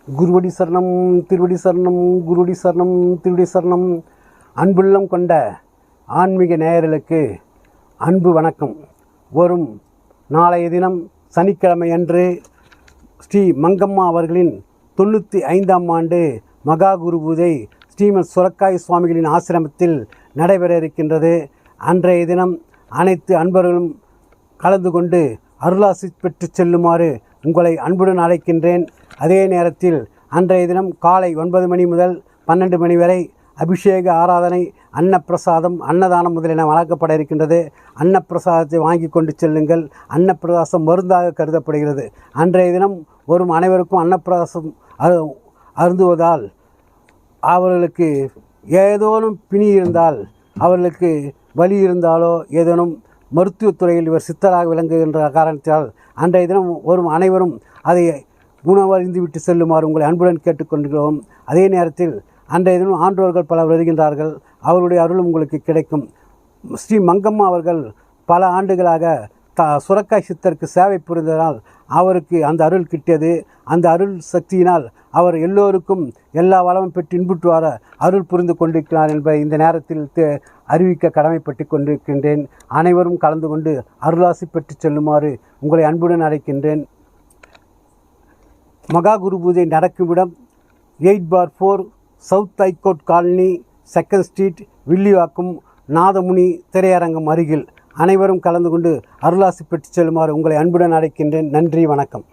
குருவடி சரணம், திருவடி சரணம், குருவடி சரணம், திருவடி சரணம். அன்புள்ளம் கொண்ட ஆன்மீக நேயர்களுக்கு அன்பு வணக்கம். வரும் நாளைய தினம் சனிக்கிழமை அன்று ஸ்ரீ மங்கம்மா அவர்களின் 95ஆம் ஆண்டு மகா குரு பூஜை ஸ்ரீமத் சுரக்காய் சுவாமிகளின் ஆசிரமத்தில் நடைபெற இருக்கின்றது. அன்றைய தினம் அனைத்து அன்பர்களும் கலந்து கொண்டு அருளாசி பெற்று செல்லுமாறு உங்களை அன்புடன் அழைக்கின்றேன். அதே நேரத்தில் அன்றைய தினம் காலை 9 மணி முதல் 12 மணி வரை அபிஷேக ஆராதனை, அன்னப்பிரசாதம், அன்னதானம் முதலியன வழங்கப்பட இருக்கின்றது. அன்னப்பிரசாதத்தை வாங்கி கொண்டு செல்லுங்கள். அன்னப்பிரசாதம் மருந்தாக கருதப்படுகிறது. அன்றைய தினம் வரும் அனைவருக்கும் அன்னப்பிரசாதம் அருந்துவதால் அவர்களுக்கு ஏதோனும் பிணி இருந்தால், அவர்களுக்கு வலி இருந்தாலோ, ஏதேனும் மருத்துவத்துறையில் இவர் சித்தராக விளங்குகின்ற காரணத்தால் அன்றைய தினம் வரும் அனைவரும் அதை உணவறிந்து விட்டு செல்லுமாறு உங்களை அன்புடன் கேட்டுக்கொள்கிறோம். அதே நேரத்தில் அன்றைய தினம் ஆன்றோர்கள் பலர் வருகின்றார்கள். அவருடைய அருளும் உங்களுக்கு கிடைக்கும். ஸ்ரீ மங்கம்மா அவர்கள் பல ஆண்டுகளாக சுரக்காய் சித்தருக்கு சேவை புரிந்ததால் அவருக்கு அந்த அருள் கிட்டியது. அந்த அருள் சக்தியினால் அவர் எல்லோருக்கும் எல்லா வளமும் பெற்று இன்புற்று வர அருள் புரிந்து கொண்டிருக்கிறார் என்பதை இந்த நேரத்தில் அறிவிக்க கடமைப்பட்டு கொண்டிருக்கின்றேன். அனைவரும் கலந்து கொண்டு அருளாசி பெற்று செல்லுமாறு உங்களை அன்புடன் அழைக்கின்றேன். மகா குரு பூஜை நடக்கும் இடம் 8/4 south high court colony, 2nd street, Villivakkam, Nathamuni திரையரங்கம் அருகில். அனைவரும் கலந்து கொண்டு அருளாசி பெற்று செல்லுமாறு உங்களை அன்புடன் அழைக்கின்றேன். நன்றி, வணக்கம்.